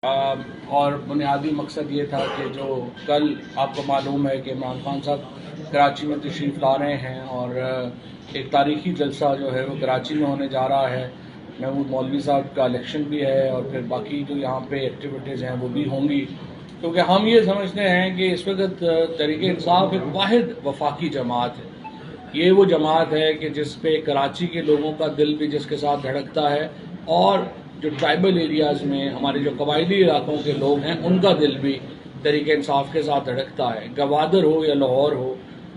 اور بنیادی مقصد یہ تھا کہ جو کل آپ کو معلوم ہے کہ عمران خان صاحب کراچی میں تشریف لا رہے ہیں اور ایک تاریخی جلسہ جو ہے وہ کراچی میں ہونے جا رہا ہے. محمود مولوی صاحب کا الیکشن بھی ہے اور پھر باقی جو یہاں پہ ایکٹیویٹیز ہیں وہ بھی ہوں گی، کیونکہ ہم یہ سمجھتے ہیں کہ اس وقت تحریک انصاف ایک واحد وفاقی جماعت ہے. یہ وہ جماعت ہے کہ جس پہ کراچی کے لوگوں کا دل بھی جس کے ساتھ دھڑکتا ہے، اور جو ٹرائبل ایریاز میں ہمارے جو قبائلی علاقوں کے لوگ ہیں ان کا دل بھی تحریک انصاف کے ساتھ دھڑکتا ہے. گوادر ہو یا لاہور ہو،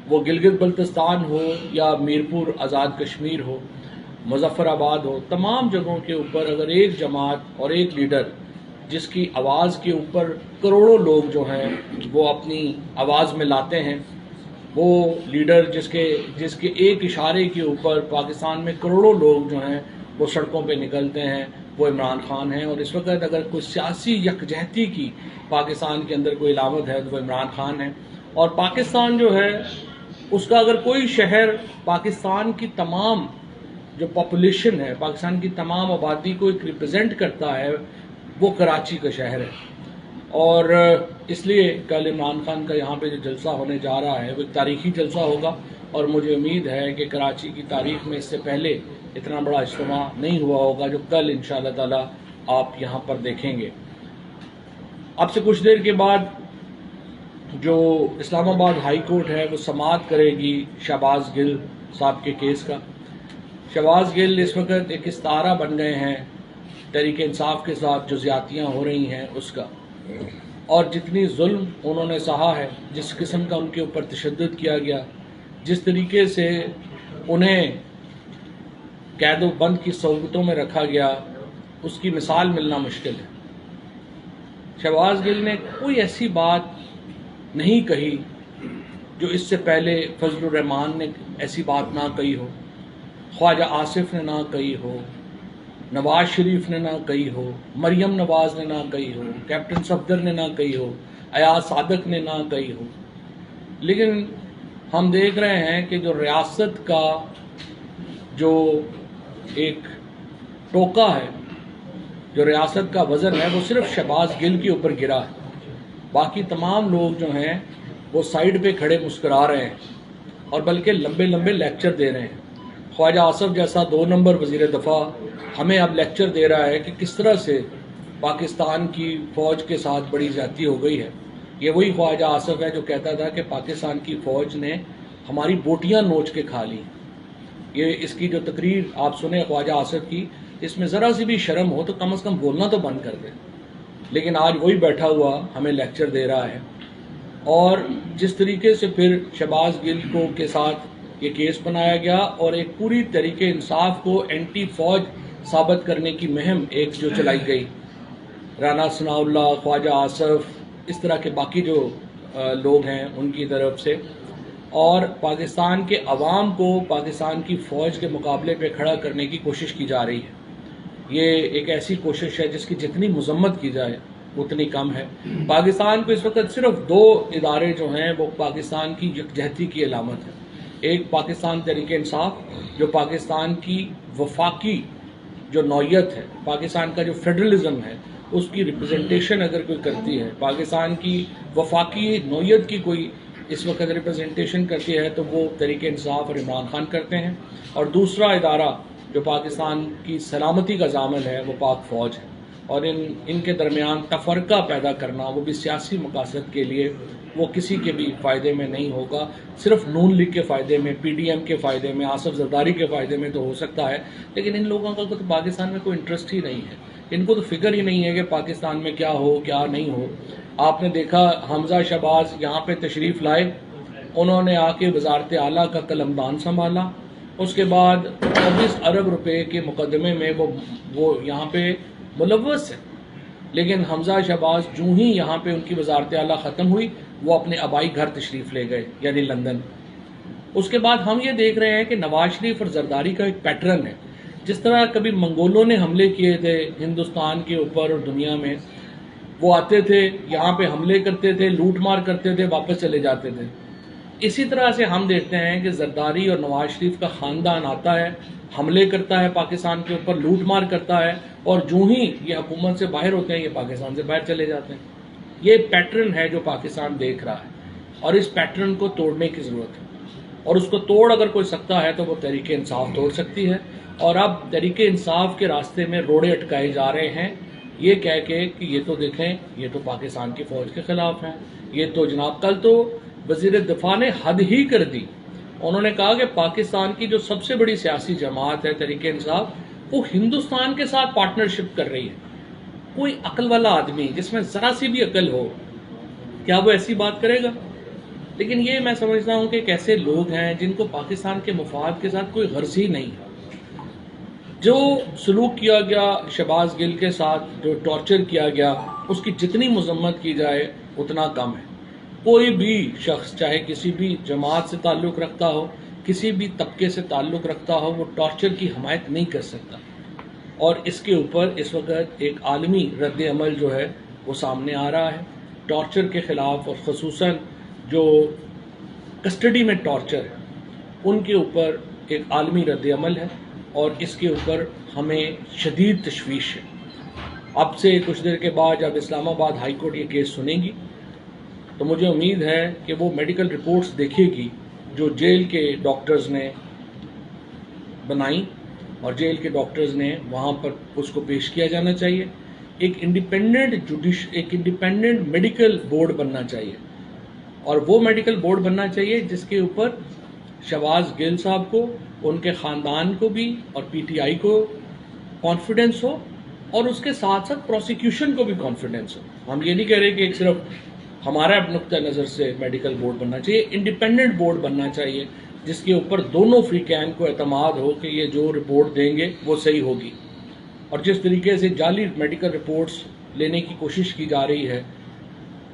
وہ گلگت بلتستان ہو یا میرپور آزاد کشمیر ہو، مظفر آباد ہو، تمام جگہوں کے اوپر اگر ایک جماعت اور ایک لیڈر جس کی آواز کے اوپر کروڑوں لوگ جو ہیں وہ اپنی آواز میں لاتے ہیں، وہ لیڈر جس کے ایک اشارے کے اوپر پاکستان میں کروڑوں لوگ جو ہیں وہ سڑکوں پہ نکلتے ہیں، وہ عمران خان ہیں. اور اس وقت اگر کوئی سیاسی یکجہتی کی پاکستان کے اندر کوئی علامت ہے تو وہ عمران خان ہے. اور پاکستان جو ہے اس کا اگر کوئی شہر پاکستان کی تمام جو پاپولیشن ہے، پاکستان کی تمام آبادی کو ایک ریپرزینٹ کرتا ہے، وہ کراچی کا شہر ہے. اور اس لیے کل عمران خان کا یہاں پہ جو جلسہ ہونے جا رہا ہے وہ ایک تاریخی جلسہ ہوگا، اور مجھے امید ہے کہ کراچی کی تاریخ میں اس سے پہلے اتنا بڑا اجتماع نہیں ہوا ہوگا جو کل انشاءاللہ تعالی آپ یہاں پر دیکھیں گے. اب سے کچھ دیر کے بعد جو اسلام آباد ہائی کورٹ ہے وہ سماعت کرے گی شہباز گل صاحب کے کیس کا. شہباز گل اس وقت ایک استعارہ بن گئے ہیں تحریک انصاف کے ساتھ جو زیادتیاں ہو رہی ہیں اس کا، اور جتنی ظلم انہوں نے سہا ہے، جس قسم کا ان کے اوپر تشدد کیا گیا، جس طریقے سے انہیں قید و بند کی صورتوں میں رکھا گیا، اس کی مثال ملنا مشکل ہے. شہباز گل نے کوئی ایسی بات نہیں کہی جو اس سے پہلے فضل الرحمان نے ایسی بات نہ کہی ہو، خواجہ آصف نے نہ کہی ہو، نواز شریف نے نہ کہی ہو، مریم نواز نے نہ کہی ہو، کیپٹن صفدر نے نہ کہی ہو، ایاز صادق نے نہ کہی ہو. لیکن ہم دیکھ رہے ہیں کہ جو ریاست کا جو ایک ٹوکا ہے، جو ریاست کا وزن ہے، وہ صرف شہباز گل کے اوپر گرا ہے. باقی تمام لوگ جو ہیں وہ سائیڈ پہ کھڑے مسکرا رہے ہیں اور بلکہ لمبے لمبے لیکچر دے رہے ہیں. خواجہ آصف جیسا 2 نمبر وزیر دفاع ہمیں اب لیکچر دے رہا ہے کہ کس طرح سے پاکستان کی فوج کے ساتھ بڑی زیادتی ہو گئی ہے. یہ وہی خواجہ آصف ہے جو کہتا تھا کہ پاکستان کی فوج نے ہماری بوٹیاں نوچ کے کھا لی. یہ اس کی جو تقریر آپ سنیں خواجہ آصف کی، اس میں ذرا سی بھی شرم ہو تو کم از کم بولنا تو بند کر دیں. لیکن آج وہی بیٹھا ہوا ہمیں لیکچر دے رہا ہے. اور جس طریقے سے پھر شہباز گل کو کے ساتھ یہ کیس بنایا گیا اور ایک پوری طریقے انصاف کو اینٹی فوج ثابت کرنے کی مہم ایک جو چلائی گئی، رانا ثناء اللہ، خواجہ آصف، اس طرح کے باقی جو لوگ ہیں ان کی طرف سے، اور پاکستان کے عوام کو پاکستان کی فوج کے مقابلے پہ کھڑا کرنے کی کوشش کی جا رہی ہے. یہ ایک ایسی کوشش ہے جس کی جتنی مذمت کی جائے اتنی کم ہے. پاکستان کو اس وقت صرف 2 ادارے جو ہیں وہ پاکستان کی یکجہتی کی علامت ہے. ایک پاکستان تحریک انصاف جو پاکستان کی وفاقی جو نوعیت ہے، پاکستان کا جو فیڈرلزم ہے اس کی ریپرزنٹیشن اگر کوئی کرتی ہے، پاکستان کی وفاقی نوعیت کی کوئی اس وقت ریپرزنٹیشن کرتی ہے تو وہ تحریک انصاف اور عمران خان کرتے ہیں. اور دوسرا ادارہ جو پاکستان کی سلامتی کا ضامن ہے وہ پاک فوج ہے. اور ان کے درمیان تفرقہ پیدا کرنا، وہ بھی سیاسی مقاصد کے لیے، وہ کسی کے بھی فائدے میں نہیں ہوگا. صرف نون لیگ کے فائدے میں، پی ڈی ایم کے فائدے میں، آصف زرداری کے فائدے میں تو ہو سکتا ہے، لیکن ان لوگوں کا تو پاکستان میں کوئی انٹرسٹ ہی نہیں ہے. ان کو تو فکر ہی نہیں ہے کہ پاکستان میں کیا ہو کیا نہیں ہو. آپ نے دیکھا حمزہ شہباز یہاں پہ تشریف لائے، انہوں نے آ کے وزارت اعلیٰ کا قلمدان سنبھالا. اس کے بعد 24 ارب روپے کے مقدمے میں وہ یہاں پہ ملوث ہے. لیکن حمزہ شہباز جو ہی یہاں پہ ان کی وزارت اعلیٰ ختم ہوئی وہ اپنے آبائی گھر تشریف لے گئے، یعنی لندن. اس کے بعد ہم یہ دیکھ رہے ہیں کہ نواز شریف اور زرداری کا ایک پیٹرن ہے. جس طرح کبھی منگولوں نے حملے کیے تھے ہندوستان کے اوپر اور دنیا میں، وہ آتے تھے یہاں پہ حملے کرتے تھے، لوٹ مار کرتے تھے، واپس چلے جاتے تھے. اسی طرح سے ہم دیکھتے ہیں کہ زرداری اور نواز شریف کا خاندان آتا ہے، حملے کرتا ہے پاکستان کے اوپر، لوٹ مار کرتا ہے، اور جو ہی یہ حکومت سے باہر ہوتے ہیں یہ پاکستان سے باہر چلے جاتے ہیں۔ یہ پیٹرن ہے جو پاکستان دیکھ رہا ہے، اور اس پیٹرن کو توڑنے کی ضرورت ہے، اور اس کو توڑ اگر کوئی سکتا ہے تو وہ تحریک انصاف توڑ سکتی ہے۔ اور اب تحریک انصاف کے راستے میں روڑے اٹکائے جا رہے ہیں، یہ کہہ کے کہ یہ تو دیکھیں یہ تو پاکستان کی فوج کے خلاف ہیں، یہ تو جناب کل تو وزیر دفاع نے حد ہی کر دی۔ انہوں نے کہا کہ پاکستان کی جو سب سے بڑی سیاسی جماعت ہے تحریک انصاف، وہ ہندوستان کے ساتھ پارٹنرشپ کر رہی ہے۔ کوئی عقل والا آدمی جس میں ذرا سی بھی عقل ہو، کیا وہ ایسی بات کرے گا؟ لیکن یہ میں سمجھتا ہوں کہ ایک ایسے لوگ ہیں جن کو پاکستان کے مفاد کے ساتھ کوئی غرض ہی نہیں ہے۔ جو سلوک کیا گیا شہباز گل کے ساتھ، جو ٹارچر کیا گیا، اس کی جتنی مذمت کی جائے اتنا کم ہے۔ کوئی بھی شخص چاہے کسی بھی جماعت سے تعلق رکھتا ہو، کسی بھی طبقے سے تعلق رکھتا ہو، وہ ٹارچر کی حمایت نہیں کر سکتا، اور اس کے اوپر اس وقت ایک عالمی رد عمل جو ہے وہ سامنے آ رہا ہے ٹارچر کے خلاف، اور خصوصاً جو کسٹڈی میں ٹارچر ہے ان کے اوپر ایک عالمی رد عمل ہے، اور اس کے اوپر ہمیں شدید تشویش ہے۔ اب سے کچھ دیر کے بعد جب اسلام آباد ہائی کورٹ یہ کیس سنے گی تو مجھے امید ہے کہ وہ میڈیکل رپورٹس دیکھے گی جو جیل کے ڈاکٹرز نے بنائی، اور جیل کے ڈاکٹرز نے وہاں پر اس کو پیش کیا جانا چاہیے۔ ایک انڈیپینڈنٹ میڈیکل بورڈ بننا چاہیے، اور وہ میڈیکل بورڈ بننا چاہیے جس کے اوپر شہباز گل صاحب کو، ان کے خاندان کو بھی، اور پی ٹی آئی کو کانفیڈنس ہو، اور اس کے ساتھ ساتھ پروسیکیوشن کو بھی کانفیڈنس ہو۔ ہم یہ نہیں کہہ رہے کہ ایک صرف ہمارا نقطہ نظر سے میڈیکل بورڈ بننا چاہیے، انڈیپینڈنٹ بورڈ بننا چاہیے جس کے اوپر دونوں فریقین کو اعتماد ہو کہ یہ جو رپورٹ دیں گے وہ صحیح ہوگی۔ اور جس طریقے سے جعلی میڈیکل رپورٹس لینے کی کوشش کی جا رہی ہے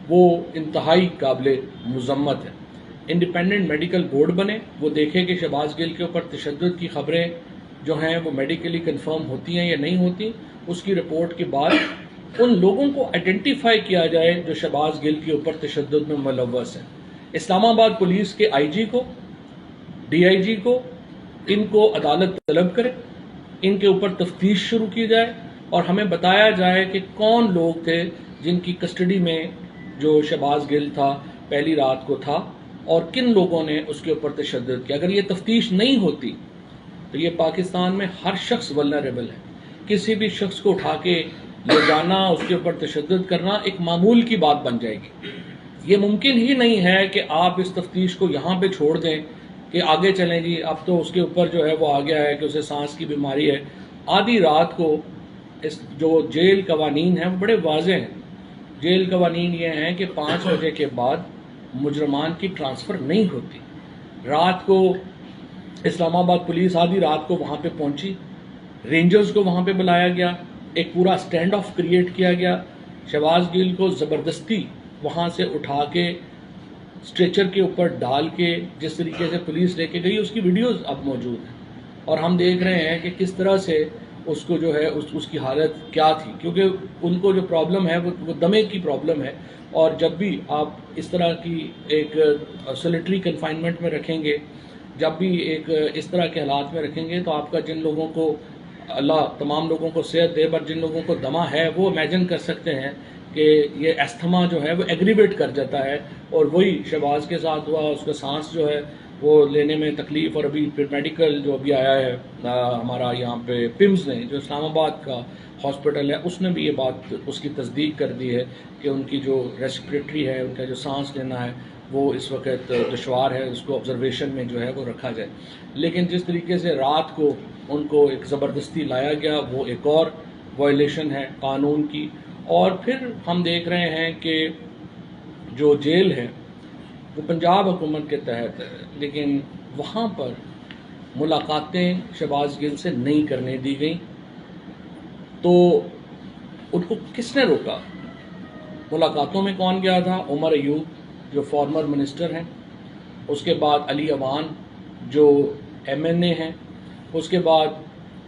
وہ انتہائی قابل مذمت ہے۔ انڈیپینڈنٹ میڈیکل بورڈ بنے، وہ دیکھے کہ شہباز گل کے اوپر تشدد کی خبریں جو ہیں وہ میڈیکلی کنفرم ہوتی ہیں یا نہیں ہوتی، اس کی رپورٹ کے بعد ان لوگوں کو آئیڈینٹیفائی کیا جائے جو شہباز گل کے اوپر تشدد میں ملوث ہیں۔ اسلام آباد پولیس کے آئی جی کو، ڈی آئی جی کو، ان کو عدالت طلب کرے، ان کے اوپر تفتیش شروع کی جائے، اور ہمیں بتایا جائے کہ کون لوگ تھے جن کی کسٹڈی میں جو شہباز گل تھا پہلی رات کو تھا، اور کن لوگوں نے اس کے اوپر تشدد کیا۔ اگر یہ تفتیش نہیں ہوتی تو یہ پاکستان میں ہر شخص ولنریبل ہے۔ کسی بھی شخص کو اٹھا کے لے جانا، اس کے اوپر تشدد کرنا ایک معمول کی بات بن جائے گی۔ یہ ممکن ہی نہیں ہے کہ آپ اس تفتیش کو یہاں پہ چھوڑ دیں کہ آگے چلیں جی، اب تو اس کے اوپر جو ہے وہ آ گیا ہے کہ اسے سانس کی بیماری ہے۔ آدھی رات کو اس جو جیل قوانین ہیں وہ بڑے واضح ہیں۔ جیل قوانین یہ ہیں کہ 5 بجے کے بعد مجرمان کی ٹرانسفر نہیں ہوتی۔ رات کو اسلام آباد پولیس آدھی رات کو وہاں پہ پہنچی، رینجرز کو وہاں پہ بلایا گیا، ایک پورا سٹینڈ آف کریٹ کیا گیا، شہباز گل کو زبردستی وہاں سے اٹھا کے اسٹریچر کے اوپر ڈال کے جس طریقے سے پولیس لے کے گئی، اس کی ویڈیوز اب موجود ہیں، اور ہم دیکھ رہے ہیں کہ کس طرح سے اس کو جو ہے اس کی حالت کیا تھی، کیونکہ ان کو جو پرابلم ہے وہ دمے کی پرابلم ہے، اور جب بھی آپ اس طرح کی ایک سولیٹری کنفائنمنٹ میں رکھیں گے، جب بھی ایک اس طرح کے حالات میں رکھیں گے، تو آپ کا جن لوگوں کو اللہ تمام لوگوں کو صحت دے، پر جن لوگوں کو دمہ ہے وہ امیجن کر سکتے ہیں کہ یہ استھما جو ہے وہ ایگریویٹ کر جاتا ہے، اور وہی شہباز کے ساتھ ہوا، اس کا سانس جو ہے وہ لینے میں تکلیف، اور ابھی پھر میڈیکل جو ابھی آیا ہے ہمارا یہاں پہ پمز نے جو اسلام آباد کا ہاسپٹل ہے، اس نے بھی یہ بات اس کی تصدیق کر دی ہے کہ ان کی جو ریسپریٹری ہے، ان کا جو سانس لینا ہے وہ اس وقت دشوار ہے، اس کو آبزرویشن میں جو ہے وہ رکھا جائے۔ لیکن جس طریقے سے رات کو ان کو ایک زبردستی لایا گیا، وہ ایک اور وائلیشن ہے قانون کی۔ اور پھر ہم دیکھ رہے ہیں کہ جو جیل ہے وہ پنجاب حکومت کے تحت ہے، لیکن وہاں پر ملاقاتیں شہباز گل سے نہیں کرنے دی گئیں، تو ان کو کس نے روکا؟ ملاقاتوں میں کون گیا تھا؟ عمر ایوب جو فارمر منسٹر ہیں، اس کے بعد علی اوان جو ایم این اے ہیں، اس کے بعد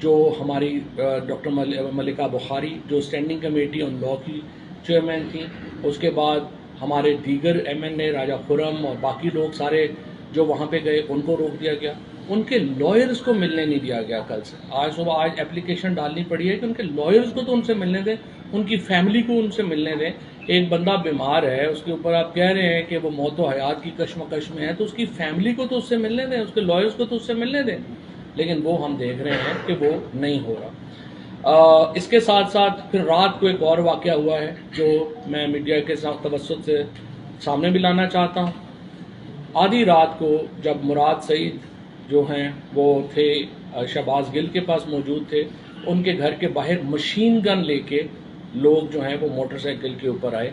جو ہماری ڈاکٹر ملکہ بخاری جو اسٹینڈنگ کمیٹی آن لاء کی چیئرمین تھیں، اس کے بعد ہمارے دیگر ایم این اے راجہ خرم اور باقی لوگ سارے جو وہاں پہ گئے ان کو روک دیا گیا، ان کے لائرز کو ملنے نہیں دیا گیا کل سے. آج صبح اپلیکیشن ڈالنی پڑی ہے کہ ان کے لائرز کو تو ان سے ملنے دیں، ان کی فیملی کو ان سے ملنے دیں. ایک بندہ بیمار ہے، اس کے اوپر آپ کہہ رہے ہیں کہ وہ موت و حیات کی کشمکش میں ہے، تو اس کی فیملی کو تو اس سے ملنے دیں، اس کے لائرز کو تو اس سے ملنے دیں. لیکن وہ ہم دیکھ رہے ہیں کہ وہ نہیں ہو رہا. اس کے ساتھ ساتھ پھر رات کو ایک اور واقعہ ہوا ہے جو میں میڈیا کے توسط سے سامنے بھی لانا چاہتا ہوں. آدھی رات کو جب مراد سعید جو ہیں وہ تھے شہباز گل کے پاس موجود تھے، ان کے گھر کے باہر مشین گن لے کے لوگ جو ہیں وہ موٹر سائیکل کے اوپر آئے.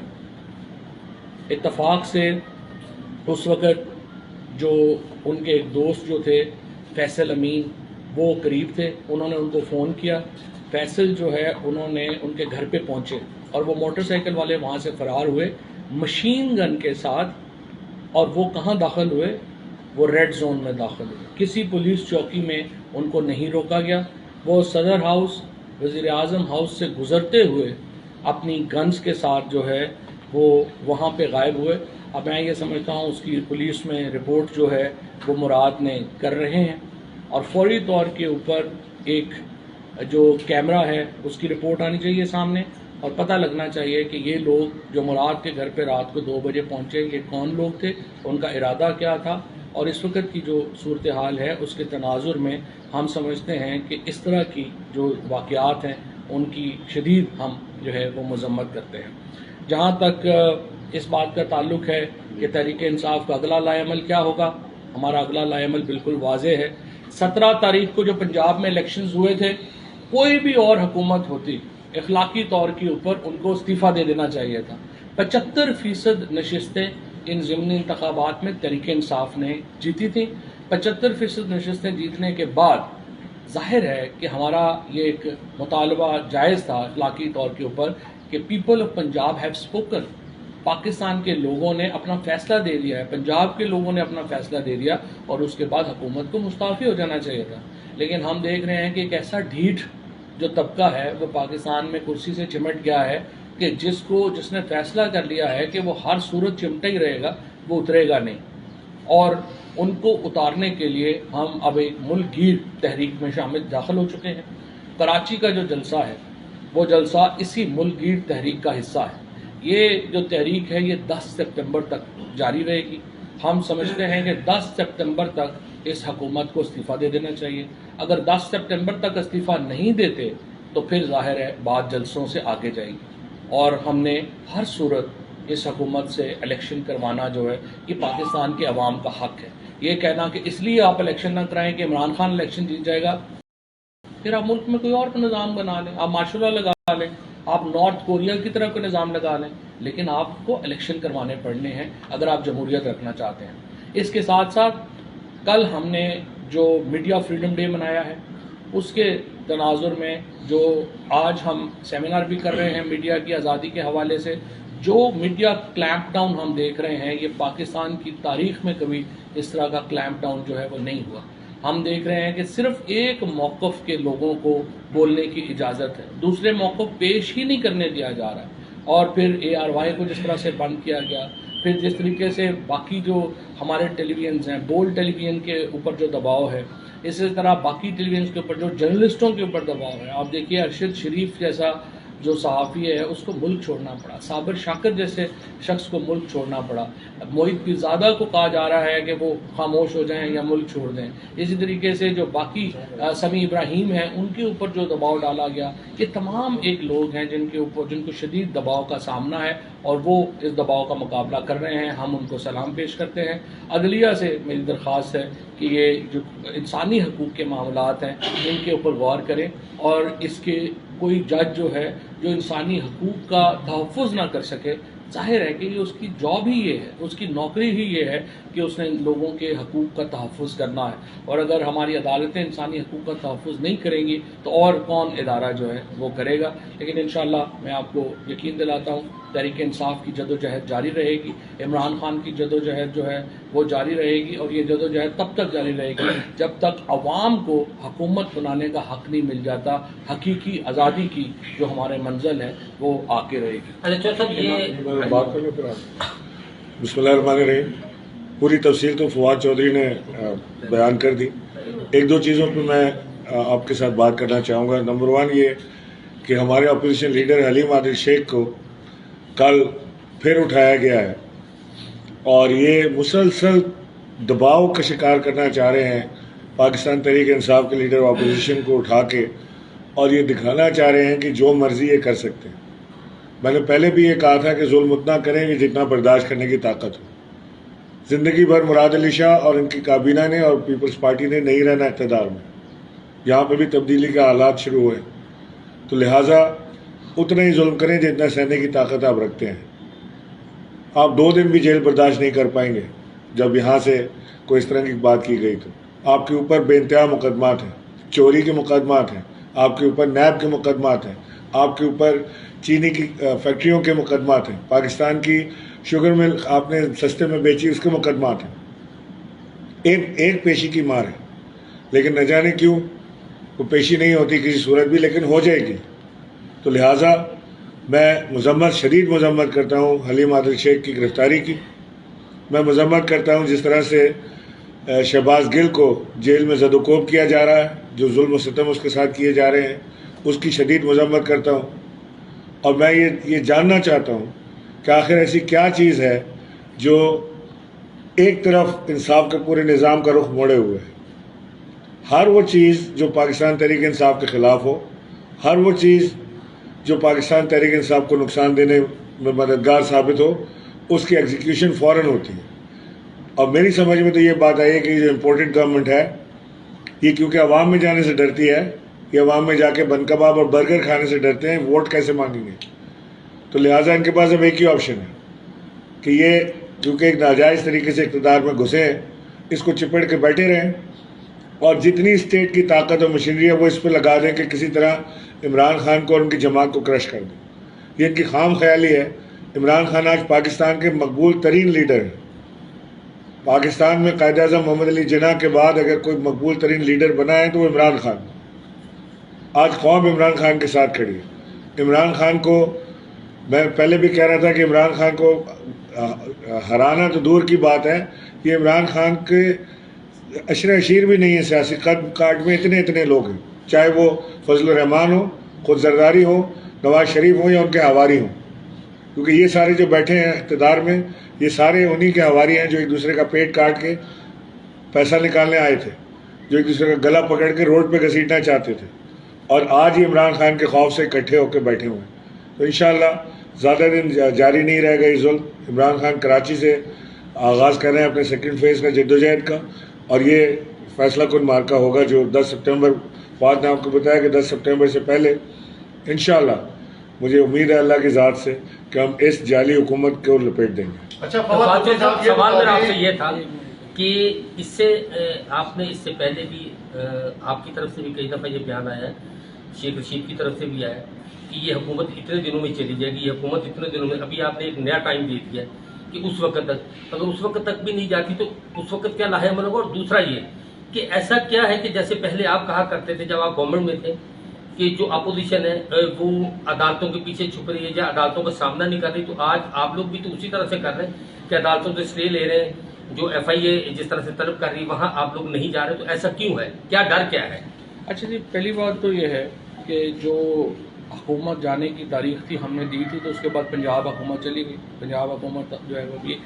اتفاق سے اس وقت جو ان کے ایک دوست جو تھے فیصل امین وہ قریب تھے، انہوں نے ان کو فون کیا. فیصل جو ہے انہوں نے ان کے گھر پہ پہنچے اور وہ موٹر سائیکل والے وہاں سے فرار ہوئے مشین گن کے ساتھ. اور وہ کہاں داخل ہوئے؟ وہ ریڈ زون میں داخل ہوئے. کسی پولیس چوکی میں ان کو نہیں روکا گیا. وہ صدر ہاؤس، وزیر اعظم ہاؤس سے گزرتے ہوئے اپنی گنز کے ساتھ جو ہے وہ وہاں پہ غائب ہوئے. اب میں یہ سمجھتا ہوں اس کی پولیس میں رپورٹ جو ہے وہ مراد نے کر رہے ہیں، اور فوری طور کے اوپر ایک جو کیمرہ ہے اس کی رپورٹ آنی چاہیے سامنے، اور پتہ لگنا چاہیے کہ یہ لوگ جو مراد کے گھر پہ رات کو 2 بجے پہنچے یہ کون لوگ تھے، ان کا ارادہ کیا تھا. اور اس وقت کی جو صورتحال ہے اس کے تناظر میں ہم سمجھتے ہیں کہ اس طرح کی جو واقعات ہیں ان کی شدید ہم جو ہے وہ مذمت کرتے ہیں. جہاں تک اس بات کا تعلق ہے کہ تحریک انصاف کا اگلا لائحہ عمل کیا ہوگا، ہمارا اگلا لائحہ عمل بالکل واضح ہے. 17 تاریخ کو جو پنجاب میں الیکشنز ہوئے تھے، کوئی بھی اور حکومت ہوتی اخلاقی طور کے اوپر ان کو استعفیٰ دے دینا چاہیے تھا. 75% نشستیں ان ضمنی انتخابات میں تحریک انصاف نے جیتی تھیں. 75% نشستیں جیتنے کے بعد ظاہر ہے کہ ہمارا یہ ایک مطالبہ جائز تھا اخلاقی طور کے اوپر کہ people of Punjab have spoken. Pakistan کے لوگوں نے اپنا فیصلہ دے دیا ہے، پنجاب کے لوگوں نے اپنا فیصلہ دے دیا، اور اس کے بعد حکومت کو مستعفی ہو جانا چاہیے تھا. لیکن ہم دیکھ رہے ہیں کہ ایک ایسا ڈھیٹ جو طبقہ ہے وہ پاکستان میں کرسی سے چمٹ گیا ہے کہ جس نے فیصلہ کر لیا ہے کہ وہ ہر صورت چمٹا ہی رہے گا، وہ اترے گا نہیں. اور ان کو اتارنے کے لیے ہم اب ایک ملک گیر تحریک میں داخل ہو چکے ہیں. کراچی کا جو جلسہ ہے وہ جلسہ اسی ملک گیر تحریک کا حصہ ہے. یہ جو تحریک ہے یہ 10 سپتمبر تک جاری رہے گی. ہم سمجھتے ہیں کہ 10 سپتمبر تک اس حکومت کو استعفیٰ دے دینا چاہیے. اگر 10 سپتمبر تک استعفیٰ نہیں دیتے تو پھر ظاہر ہے بات جلسوں سے آگے جائے گی، اور ہم نے ہر صورت اس حکومت سے الیکشن کروانا جو ہے یہ پاکستان کے عوام کا حق ہے. یہ کہنا کہ اس لیے آپ الیکشن نہ کرائیں کہ عمران خان الیکشن جیت جائے گا، پھر آپ ملک میں کوئی اور نظام بنا لیں، آپ مارشل لا لگا لیں، آپ نارتھ کوریا کی طرح کوئی نظام لگا لیں، لیکن آپ کو الیکشن کروانے پڑنے ہیں اگر آپ جمہوریت رکھنا چاہتے ہیں. اس کے ساتھ ساتھ کل ہم نے جو میڈیا فریڈم ڈے منایا ہے اس کے تناظر میں جو آج ہم سیمینار بھی کر رہے ہیں میڈیا کی آزادی کے حوالے سے، جو میڈیا کلیمپ ڈاؤن ہم دیکھ رہے ہیں یہ پاکستان کی تاریخ میں کبھی اس طرح کا کلیمپ ڈاؤن جو ہے وہ نہیں ہوا. ہم دیکھ رہے ہیں کہ صرف ایک موقف کے لوگوں کو بولنے کی اجازت ہے، دوسرے موقف پیش ہی نہیں کرنے دیا جا رہا ہے. اور پھر ARY کو جس طرح سے بند کیا گیا، پھر جس طریقے سے باقی جو ہمارے ٹیلی ویژنز ہیں، بولڈ ٹیلی ویژن کے اوپر جو دباؤ ہے، اسی طرح باقی ٹیلی ویژنز کے اوپر جو جرنلسٹوں کے اوپر دباؤ ہے. آپ دیکھیے ارشد شریف جیسا جو صحافی ہے اس کو ملک چھوڑنا پڑا، صابر شاکر جیسے شخص کو ملک چھوڑنا پڑا، موہت پیرزادہ کو کہا جا رہا ہے کہ وہ خاموش ہو جائیں یا ملک چھوڑ دیں. اسی طریقے سے جو باقی سمیع ابراہیم ہیں ان کے اوپر جو دباؤ ڈالا گیا، یہ تمام ایک لوگ ہیں جن کو شدید دباؤ کا سامنا ہے اور وہ اس دباؤ کا مقابلہ کر رہے ہیں. ہم ان کو سلام پیش کرتے ہیں. عدلیہ سے میری درخواست ہے کہ یہ جو انسانی حقوق کے معاملات ہیں ان کے اوپر غور کریں، اور اس کے کوئی جج جو ہے جو انسانی حقوق کا تحفظ نہ کر سکے، ظاہر ہے کہ یہ اس کی جاب ہی یہ ہے، اس کی نوکری ہی یہ ہے کہ اس نے لوگوں کے حقوق کا تحفظ کرنا ہے. اور اگر ہماری عدالتیں انسانی حقوق کا تحفظ نہیں کریں گی تو اور کون ادارہ جو ہے وہ کرے گا. لیکن انشاءاللہ میں آپ کو یقین دلاتا ہوں تحریک انصاف کی جدوجہد جاری رہے گی، عمران خان کی جدوجہد جو ہے وہ جاری رہے گی، اور یہ جدوجہد تب تک جاری رہے گی جب تک عوام کو حکومت بنانے کا حق نہیں مل جاتا. حقیقی آزادی کی جو ہمارے منزل ہے وہ آ کے رہے گی. بسم اللہ الرحمن الرحیم. پوری تفصیل تو فواد چودھری نے بیان کر دی. ایک دو چیزوں پہ میں آپ کے ساتھ بات کرنا چاہوں گا. نمبر 1 یہ کہ ہمارے اپوزیشن لیڈر حلیم عادل شیخ کو کل پھر اٹھایا گیا ہے اور یہ مسلسل دباؤ کا شکار کرنا چاہ رہے ہیں پاکستان تحریک انصاف کے لیڈر اپوزیشن کو اٹھا کے, اور یہ دکھانا چاہ رہے ہیں کہ جو مرضی یہ کر سکتے ہیں. میں نے پہلے بھی یہ کہا تھا کہ ظلم اتنا کریں کہ جتنا برداشت کرنے کی طاقت ہو. زندگی بھر مراد علی شاہ اور ان کی کابینہ نے اور پیپلز پارٹی نے نہیں رہنا اقتدار میں. یہاں پہ بھی تبدیلی کے حالات شروع ہوئے, تو لہٰذا اتنا ہی ظلم کریں جتنا سہنے کی طاقت آپ رکھتے ہیں. آپ 2 دن بھی جیل برداشت نہیں کر پائیں گے جب یہاں سے کوئی اس طرح کی بات کی گئی. تو آپ کے اوپر بے انتہا مقدمات ہیں, چوری کے مقدمات ہیں, آپ کے اوپر نیب کے مقدمات ہیں, آپ کے اوپر چینی کی فیکٹریوں کے مقدمات ہیں, پاکستان کی شوگر مل آپ نے سستے میں بیچی اس کے مقدمات ہیں. ایک پیشی کی مار ہے, لیکن نہ جانے کیوں وہ پیشی نہیں ہوتی کسی صورت بھی, لیکن ہو جائے گی. تو لہٰذا میں شدید مذمت کرتا ہوں حلیم عادل شیخ کی گرفتاری کی. میں مذمت کرتا ہوں جس طرح سے شہباز گل کو جیل میں زد و کوب کیا جا رہا ہے, جو ظلم و ستم اس کے ساتھ کیے جا رہے ہیں, اس کی شدید مذمت کرتا ہوں. اور میں یہ جاننا چاہتا ہوں کہ آخر ایسی کیا چیز ہے جو ایک طرف انصاف کے پورے نظام کا رخ موڑے ہوئے ہے. ہر وہ چیز جو پاکستان تحریک انصاف کے خلاف ہو, ہر وہ چیز جو پاکستان تحریک انصاف کو نقصان دینے میں مددگار ثابت ہو, اس کی ایگزیکیوشن فوراً ہوتی ہے. اور میری سمجھ میں تو یہ بات آئی ہے کہ جو امپورٹنٹ گورنمنٹ ہے یہ کیونکہ عوام میں جانے سے ڈرتی ہے, یہ عوام میں جا کے بن کباب اور برگر کھانے سے ڈرتے ہیں, ووٹ کیسے مانگیں گے. تو لہٰذا ان کے پاس اب ایک ہی آپشن ہے کہ یہ کیونکہ ایک ناجائز طریقے سے اقتدار میں گھسے ہیں, اس کو چپڑ کے بیٹھے رہیں اور جتنی اسٹیٹ کی طاقت اور مشینری ہے وہ اس پہ لگا دیں کہ کسی طرح عمران خان کو اور ان کی جماعت کو کرش کر دیں. یہ ان کی خام خیالی ہے. عمران خان آج پاکستان کے مقبول ترین لیڈر ہیں. پاکستان میں قائد اعظم محمد علی جناح کے بعد اگر کوئی مقبول ترین لیڈر بنا ہے تو وہ عمران خان. آج قوم عمران خان کے ساتھ کھڑی ہے. عمران خان کو میں پہلے بھی کہہ رہا تھا کہ عمران خان کو ہرانا تو دور کی بات ہے, یہ عمران خان کے اشیر بھی نہیں ہے. سیاسی کارڈ میں اتنے لوگ ہیں, چاہے وہ فضل الرحمان ہو, خود زرداری ہو, نواز شریف ہوں یا ان کے ہواری ہوں, کیونکہ یہ سارے جو بیٹھے ہیں اقتدار میں یہ سارے انہی کے ہواری ہیں جو ایک دوسرے کا پیٹ کاٹ کے پیسہ نکالنے آئے تھے, جو ایک دوسرے کا گلا پکڑ کے روڈ پہ گھسیٹنا چاہتے تھے, اور آج ہی عمران خان کے خوف سے اکٹھے ہو کے بیٹھے ہوئے ہیں. تو انشاءاللہ زیادہ دن جاری نہیں رہے گا یہ ظلم. عمران خان کراچی سے آغاز کر رہے ہیں اپنے سیکنڈ فیز کا جدوجہد کا, اور یہ فیصلہ کن مارکا ہوگا جو 10 سپٹمبر, فواد نے آپ کو بتایا کہ 10 سپٹمبر سے پہلے انشاءاللہ مجھے امید ہے اللہ کی ذات سے کہ ہم اس جعلی حکومت کو لپیٹ دیں گے. اچھا فواد صاحب, سوال میرا آپ سے یہ تھا کہ اس سے آپ نے اس سے پہلے بھی آپ کی طرف سے بھی کئی دفعہ یہ بیان آیا ہے, شیخ رشید کی طرف سے بھی آیا ہے کہ یہ حکومت اتنے دنوں میں چلی جائے گی, یہ حکومت اتنے دنوں میں. ابھی آپ نے ایک نیا ٹائم دے دیا ہے کہ اس وقت تک, اگر اس وقت تک بھی نہیں جاتی تو اس وقت کیا لاہے عمل ہوگا. اور دوسرا یہ کہ ایسا کیا ہے کہ جیسے پہلے آپ کہا کرتے تھے جب آپ گورنمنٹ میں تھے کہ جو اپوزیشن ہے وہ عدالتوں کے پیچھے چھپ رہی ہے یا عدالتوں کا سامنا نہیں کر رہی, تو آج آپ لوگ بھی تو اسی طرح سے کر رہے ہیں کہ عدالتوں سے اسٹے لے رہے ہیں, جو ایف آئی اے جس طرح سے طلب کر رہی ہے وہاں آپ لوگ نہیں جا رہے. تو ایسا کیوں ہے, کیا ڈر کیا ہے؟ اچھا جی, پہلی بات تو یہ ہے کہ جو حکومت جانے کی تاریخ تھی ہم نے دی تھی, تو اس کے بعد پنجاب حکومت چلی گئی. پنجاب حکومت جو ہے وہ بھی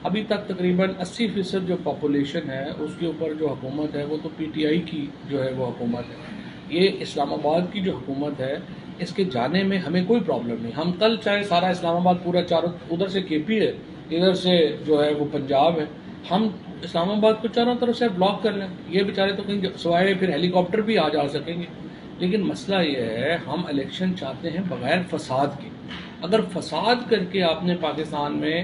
ابھی تک تقریباً 80% جو پاپولیشن ہے اس کے اوپر جو حکومت ہے وہ تو پی ٹی آئی کی جو ہے وہ حکومت ہے. یہ اسلام آباد کی جو حکومت ہے اس کے جانے میں ہمیں کوئی پرابلم نہیں. ہم کل چاہے سارا اسلام آباد پورا چاروں, ادھر سے کے پی ہے, ادھر سے جو ہے وہ پنجاب ہے, ہم اسلام آباد کو چاروں طرف سے بلاک کر لیں. یہ بیچارے تو کہیں سوائے پھر ہیلی کاپٹر بھی آ جا سکیں گے. لیکن مسئلہ یہ ہے ہم الیکشن چاہتے ہیں بغیر فساد کے. اگر فساد کر کے آپ نے پاکستان میں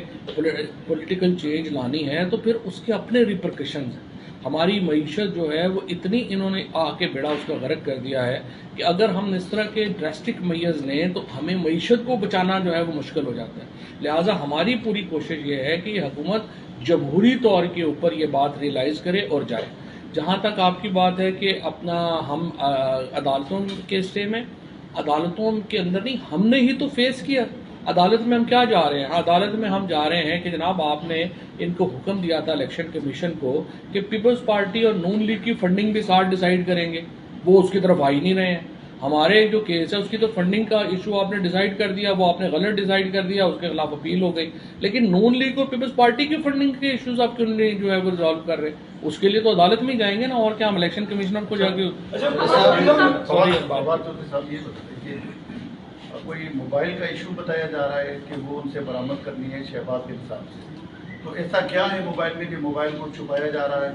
پولیٹیکل چینج لانی ہے تو پھر اس کے اپنے ریپرکشنز ہیں. ہماری معیشت جو ہے وہ اتنی انہوں نے آ کے بیڑا اس کا غرق کر دیا ہے کہ اگر ہم اس طرح کے ڈراسٹک میئرز لیں تو ہمیں معیشت کو بچانا جو ہے وہ مشکل ہو جاتا ہے. لہٰذا ہماری پوری کوشش یہ ہے کہ یہ حکومت جمہوری طور کے اوپر یہ بات ریئلائز کرے اور جائے. جہاں تک آپ کی بات ہے کہ اپنا ہم عدالتوں کے اسٹے میں, عدالتوں کے اندر نہیں, ہم نے ہی تو فیس کیا. عدالت میں ہم کیا جا رہے ہیں؟ عدالت میں ہم جا رہے ہیں کہ جناب آپ نے ان کو حکم دیا تھا الیکشن کمیشن کو کہ پیپلز پارٹی اور نون لیگ کی فنڈنگ بھی ساتھ ڈیسائیڈ کریں گے، وہ اس کی طرف آ ہی نہیں رہے ہیں۔ ہمارے جو کیس ہے اس کی تو فنڈنگ کا ایشو آپ نے ڈیسائیڈ کر دیا، وہ آپ نے غلط ڈیسائیڈ کر دیا، اس کے خلاف اپیل ہو گئی، لیکن نون لیگ اور پیپلز پارٹی کی فنڈنگ کے ایشوز آپ کیوں نہیں جو ہے وہ ریزالو کر رہے؟ اس کے لیے تو عدالت میں ہی جائیں گے نا، اور کیا ہم الیکشن کمشنر کو جا کے کوئی موبائل کا ایشو بتایا جا رہا ہے کہ وہ ان سے برآمد کرنی ہے شہباز کے حساب سے، تو ایسا کیا ہے موبائل میں کہ موبائل کو چھپایا جا رہا ہے؟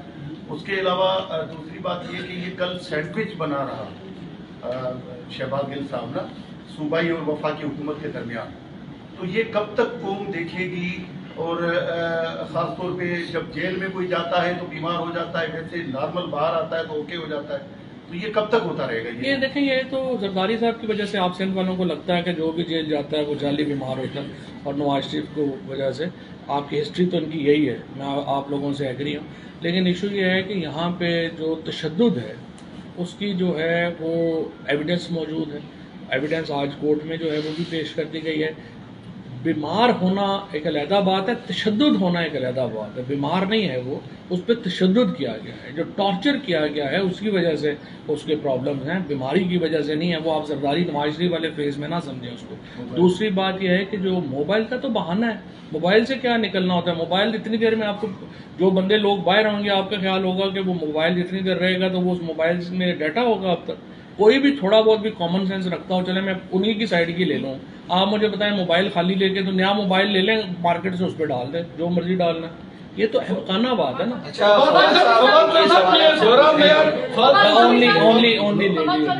اس کے علاوہ دوسری بات یہ کہ یہ کل سینڈوچ بنا رہا شہباز گل صاحب نا صوبائی اور وفاقی حکومت کے درمیان، تو یہ کب تک قوم دیکھے گی؟ اور خاص طور پہ جب جیل میں کوئی جاتا ہے تو بیمار ہو جاتا ہے، ویسے نارمل باہر آتا ہے تو اوکے ہو جاتا ہے، تو یہ کب تک ہوتا رہے گا؟ یہ دیکھیں، یہ تو زرداری صاحب کی وجہ سے آپ سندھ والوں کو لگتا ہے کہ جو بھی جیل جاتا ہے وہ جعلی بیمار ہوتا ہے، اور نواز شریف کو وجہ سے آپ کی ہسٹری تو ان کی یہی ہے، میں آپ لوگوں سے ایگری ہوں، لیکن ایشو یہ ہے کہ یہاں پہ جو تشدد ہے اس کی جو ہے وہ ایویڈنس موجود ہے، ایویڈنس آج کورٹ میں جو ہے وہ بھی پیش کر دی گئی ہے۔ بیمار ہونا ایک علیحدہ بات ہے، تشدد ہونا ایک علیحدہ بات ہے۔ بیمار نہیں ہے وہ، اس پہ تشدد کیا گیا ہے، جو ٹارچر کیا گیا ہے اس کی وجہ سے اس کے پرابلمز ہیں، بیماری کی وجہ سے نہیں ہے۔ وہ آپ زرداری نواز شریف والے فیز میں نہ سمجھیں اس کو۔ دوسری بات یہ ہے کہ جو موبائل کا تو بہانہ ہے، موبائل سے کیا نکلنا ہوتا ہے؟ موبائل اتنی دیر میں آپ کو جو بندے لوگ باہر ہوں گے آپ کا خیال ہوگا کہ وہ موبائل جتنی دیر رہے گا تو وہ اس موبائل میں ڈیٹا ہوگا۔ اب تک کوئی بھی تھوڑا بہت بھی کامن سینس رکھتا ہو، چلے میں انہی کی سائڈ کی لے لوں، آپ مجھے بتائیں موبائل خالی لے کے تو نیا موبائل لے لیں مارکیٹ سے، اس پہ ڈال دیں جو مرضی ڈالنا، یہ تو احمقانہ بات ہے نا۔ اونلی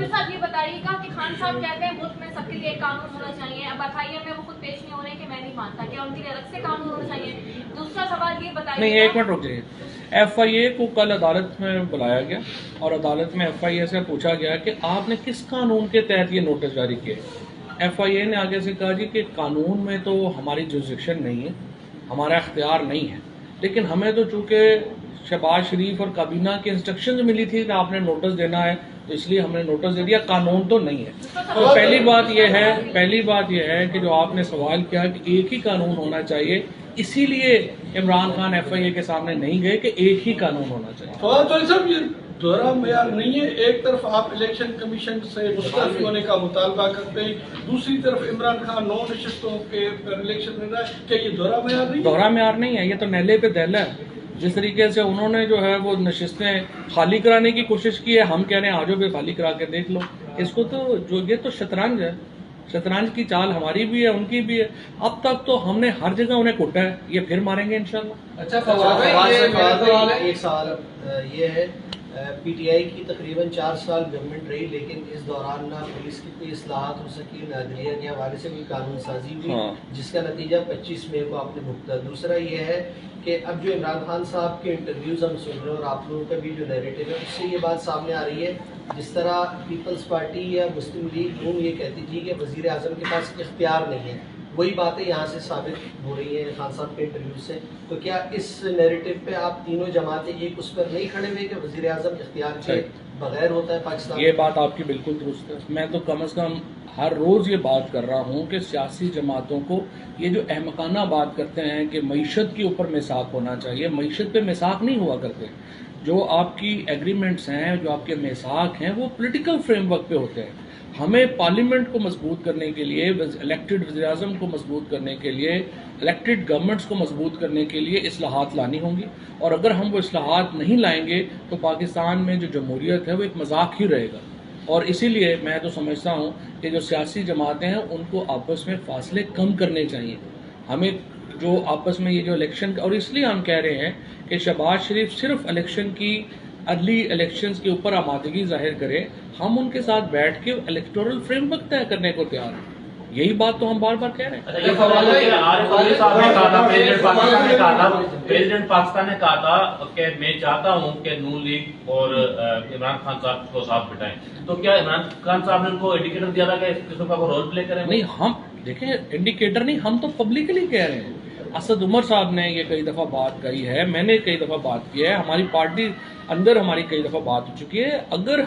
صاحب یہ بتائیے گا کہ خان صاحب کہتے ہیں ملک میں سب کے لیے ایک قانون ہونا چاہیے، اب FIA میں وہ خود پیش نہیں ہو رہے کہ میں نہیں مانتا، کیا ان کے لیے الگ سے قانون ہونا چاہیے؟ دوسرا سوال یہ بتائیے، نہیں ایک منٹ رک جائیے، FIA کو کل عدالت میں بلایا گیا اور عدالت میں FIA سے پوچھا گیا کہ آپ نے کس قانون کے تحت یہ نوٹس جاری کیے؟ FIA نے آگے سے کہا جی کہ قانون میں تو ہماری جورسڈکشن نہیں ہے، ہمارا اختیار نہیں ہے، لیکن ہمیں تو چونکہ شہباز شریف اور کابینہ کی انسٹرکشنز ملی تھی کہ آپ نے نوٹس دینا ہے تو اس لیے ہم نے نوٹس دے دیا، قانون تو نہیں ہے۔ تو پہلی بات یہ ہے کہ جو آپ نے سوال کیا کہ ایک ہی قانون ہونا چاہیے، اسی لیے عمران خان FIA کے سامنے نہیں گئے کہ ایک ہی قانون ہونا چاہیے۔ فواد چودھری صاحب یہ دوہرا معیار نہیں ہے، ایک طرف آپ الیکشن کمیشن سے مستعفی ہونے کا مطالبہ کرتے ہیں، دوسری طرف عمران خان 9 نشستوں کے الیکشن میں رہا ہے، کیا یہ دوہرا معیار نہیں ہے؟ دوہرا معیار نہیں ہے، یہ تو نیلے پہ دہلا ہے۔ جس طریقے سے انہوں نے جو ہے وہ نشستیں خالی کرانے کی کوشش کی ہے، ہم کہہ رہے ہیں آجو بھی خالی کرا کے دیکھ لو، اس کو تو جو یہ تو شطرنج ہے، شطرنج کی چال ہماری بھی ہے ان کی بھی ہے، اب تک تو ہم نے ہر جگہ انہیں کوٹا ہے، یہ پھر ماریں گے انشاءاللہ۔ اچھا ایک سوال یہ ہے، PTI کی تقریباً 4 سال گورنمنٹ رہی، لیکن اس دوران نہ پولیس کی کوئی اصلاحات ہو سکی، نہ عدلیہ کے حوالے سے کوئی قانون سازی ہوئی، جس کا نتیجہ 25 مئی کو آپ نے بھگتا۔ دوسرا یہ ہے کہ اب جو عمران خان صاحب کے انٹرویوز ہم سن رہے ہیں اور آپ لوگوں کا بھی جو نیریٹو ہے اس سے یہ بات سامنے آ رہی ہے، جس طرح پیپلز پارٹی یا مسلم لیگ نون یہ کہتی تھی کہ وزیر اعظم کے پاس اختیار نہیں ہے، وہی باتیں یہاں سے ثابت ہو رہی ہیں خان صاحب کے انٹرویو سے، تو کیا اس نیریٹو پہ آپ تینوں جماعتیں ایک اس پر نہیں کھڑے ہوئے کہ وزیر اعظم اختیار کے بغیر ہوتا ہے پاکستان؟ یہ بات آپ کی بالکل درست ہے، میں تو کم از کم ہر روز یہ بات کر رہا ہوں کہ سیاسی جماعتوں کو یہ جو احمقانہ بات کرتے ہیں کہ معیشت کے اوپر میثاق ہونا چاہیے، معیشت پہ میثاق نہیں ہوا کرتے، جو آپ کی ایگریمنٹس ہیں، جو آپ کے میثاق ہیں، وہ پولیٹیکل فریم ورک پہ ہوتے ہیں۔ ہمیں پارلیمنٹ کو مضبوط کرنے کے لیے، الیکٹڈ وزیر اعظم کو مضبوط کرنے کے لیے، الیکٹڈ گورنمنٹس کو مضبوط کرنے کے لیے اصلاحات لانی ہوں گی، اور اگر ہم وہ اصلاحات نہیں لائیں گے تو پاکستان میں جو جمہوریت ہے وہ ایک مذاق ہی رہے گا۔ اور اسی لیے میں تو سمجھتا ہوں کہ جو سیاسی جماعتیں ہیں ان کو آپس میں فاصلے کم کرنے چاہیے، ہمیں جو آپس میں یہ جو الیکشن، اور اس لیے ہم کہہ رہے ہیں کہ شہباز شریف صرف الیکشن کی ارلی الیکشنز کے اوپر آمادگی ظاہر کرے، ہم ان کے ساتھ بیٹھ کے الیکٹورل فریم ورک طے کرنے کو تیار ہیں، یہی بات تو ہم بار بار کہہ رہے ہیں۔ پریزیڈنٹ پاکستان نے کہا تھا کہ میں چاہتا ہوں کہ نون لیگ اور عمران خان صاحب کو ساتھ بٹھائیں، تو کیا عمران خان صاحب نے ان کو انڈیکیٹر دیا تھا کہ اس قسم کا رول پلے کریں؟ نہیں، ہم دیکھیں انڈیکیٹر نہیں، ہم تو پبلکلی کہہ رہے ہیں۔ اسد عمر صاحب نے یہ کئی دفعہ بات کہی ہے، میں نے کئی دفعہ بات کی ہے، ہماری پارٹی اندر ہماری کئی دفعہ بات ہو چکی ہے، اگر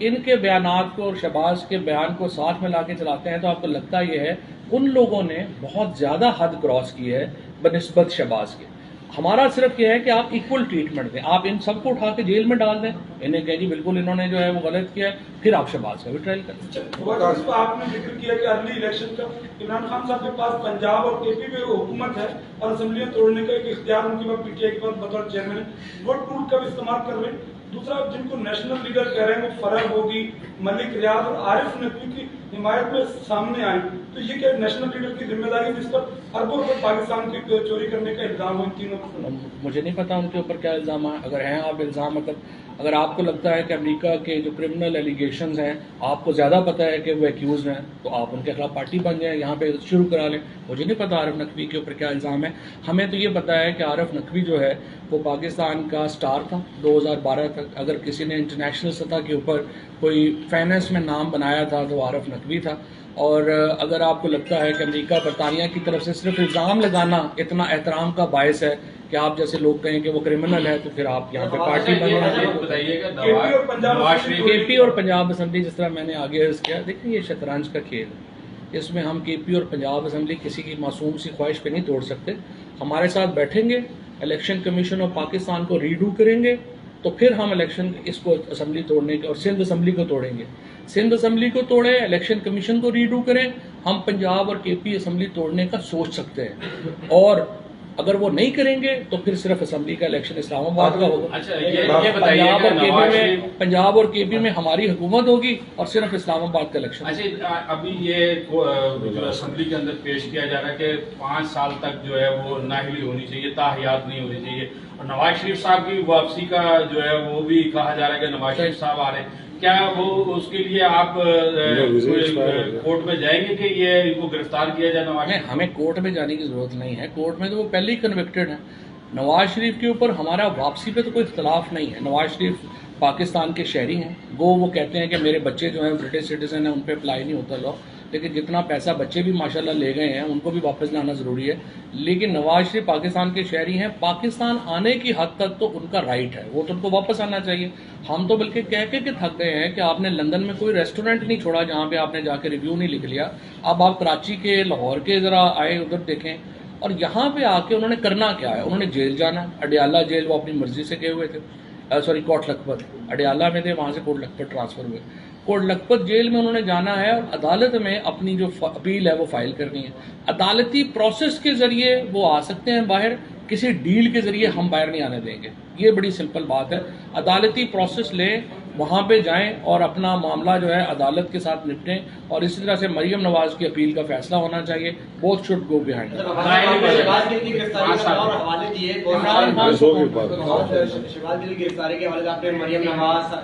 ان کے بیانات کو اور شہباز کے بیان کو ساتھ میں لا کے چلاتے ہیں تو آپ کو لگتا یہ ہے ان لوگوں نے بہت زیادہ حد کراس کی ہے بنسبت شہباز کے. ہمارا صرف یہ ہے کہ آپ ایکول ٹریٹمنٹ دیں. آپ ان سب کو اٹھا کے جیل میں ڈال دیں, انہیں کہیں جی بالکل انہوں نے جو ہے وہ غلط کیا ہے, پھر آپ شہباز کا بھی ٹرائل کریں. آپ نے ذکر کیا کہ ارلی الیکشن کا عمران خان صاحب کے پاس پنجاب اور کے پی میں حکومت ہے اور اسمبلیاں توڑنے کا ایک اختیار ان کے پاس پی ٹی آئی کے پاس بطور چیئرمین, وہ ٹول کا بھی استعمال کر رہے ہیں. دوسرا جن کو نیشنل لیڈر کہہ رہے ہیں وہ فرح ہوگی, ملک ریاض اور عارف نقوی کی حمایت میں سامنے آئی, تو یہ کہ نیشنل لیڈر کی ذمہ داری جس پر اربوں روپے پاکستان کی چوری کرنے کا الزام ہو ان تینوں. مجھے نہیں پتا ان کے اوپر کیا الزام ہے. اگر ہیں آپ الزام, اگر آپ کو لگتا ہے کہ امریکہ کے جو کرمنل ایلیگیشنز ہیں آپ کو زیادہ پتہ ہے کہ وہ ایکیوزڈ ہیں, تو آپ ان کے خلاف پارٹی بن جائیں, یہاں پہ شروع کرا لیں. مجھے نہیں پتا عارف نقوی کے اوپر کیا الزام ہے. ہمیں تو یہ پتا ہے کہ عارف نقوی جو ہے وہ پاکستان کا سٹار تھا 2012 تک. اگر کسی نے انٹرنیشنل سطح کے اوپر کوئی فائنینس میں نام بنایا تھا تو عارف نقوی تھا. اور اگر آپ کو لگتا ہے کہ امریکہ برطانیہ کی طرف سے صرف الزام لگانا اتنا احترام کا باعث ہے کہ آپ جیسے لوگ کہیں کہ وہ کرمنل ہے, تو پھر آپ یہاں پہ پارٹی کے پی اور پنجاب اسمبلی, جس طرح میں نے آگے عرض کیا, دیکھیں یہ شطرنج کا کھیل ہے. اس میں ہم کے پی اور پنجاب اسمبلی کسی کی معصوم سی خواہش پہ نہیں توڑ سکتے. ہمارے ساتھ بیٹھیں گے, الیکشن کمیشن آف پاکستان کو ریڈو کریں گے, تو پھر ہم الیکشن اس کو اسمبلی توڑنے کے اور سندھ اسمبلی کو توڑیں گے. سندھ اسمبلی کو توڑیں, الیکشن کمیشن کو ریڈو کریں, ہم پنجاب اور کے پی اسمبلی توڑنے کا سوچ سکتے ہیں. اور اگر وہ نہیں کریں گے تو پھر صرف اسمبلی کا الیکشن اسلام آباد کا ہوگا. پنجاب اور کے پی میں ہماری حکومت ہوگی اور صرف اسلام آباد کا الیکشن. ابھی یہ جو اسمبلی کے اندر پیش کیا جا رہا ہے کہ 5 سال تک جو ہے وہ نااہلی ہونی چاہیے, تاحیات نہیں ہونی چاہیے, اور نواز شریف صاحب کی واپسی کا جو ہے وہ بھی کہا جا رہا ہے کہ نواز شریف صاحب آ رہے ہیں. کیا وہ اس کے لیے آپ کورٹ میں جائیں گے کہ یہ ان کو گرفتار کیا جائے نواز شریف؟ ہمیں کورٹ میں جانے کی ضرورت نہیں ہے. کورٹ میں تو وہ پہلے ہی کنوکٹڈ ہیں. نواز شریف کے اوپر ہمارا واپسی پہ تو کوئی اختلاف نہیں ہے. نواز شریف پاکستان کے شہری ہیں. وہ کہتے ہیں کہ میرے بچے جو ہیں برٹش سٹیزن ہیں, ان پہ اپلائی نہیں ہوتا لا, لیکن جتنا پیسہ بچے بھی ماشاءاللہ لے گئے ہیں ان کو بھی واپس لانا ضروری ہے. لیکن نواز شریف پاکستان کے شہری ہیں. پاکستان آنے کی حد تک تو ان کا رائٹ ہے, وہ تو ان کو واپس آنا چاہیے. ہم تو بلکہ کہہ کے تھک گئے ہیں کہ آپ نے لندن میں کوئی ریسٹورینٹ نہیں چھوڑا جہاں پہ آپ نے جا کے ریویو نہیں لکھ لیا. اب آپ کراچی کے, لاہور کے ذرا آئے ادھر دیکھیں, اور یہاں پہ آ کے انہوں نے کرنا کیا ہے. انہوں نے جیل جانا, اڈیالہ جیل وہ اپنی مرضی سے گئے ہوئے تھے, سوری کوٹ لکھپت, اڈیالہ میں تھے, وہاں سے کوٹ لکھپت ٹرانسفر ہوئے. کوٹ لکھپت جیل میں انہوں نے جانا ہے اور عدالت میں اپنی جو اپیل ہے وہ فائل کرنی ہے. عدالتی پروسیس کے ذریعے وہ آ سکتے ہیں باہر, کسی ڈیل کے ذریعے ہم باہر نہیں آنے دیں گے. یہ بڑی سمپل بات ہے. عدالتی پروسیس لیں, وہاں پہ جائیں اور اپنا معاملہ جو ہے عدالت کے ساتھ نپٹیں. اور اسی طرح سے مریم نواز کی اپیل کا فیصلہ ہونا چاہیے. بہت شوڈ گو بیہائنڈ. شہباز گل کی گرفتاری کے حوالے سے آپ نے مریم نواز,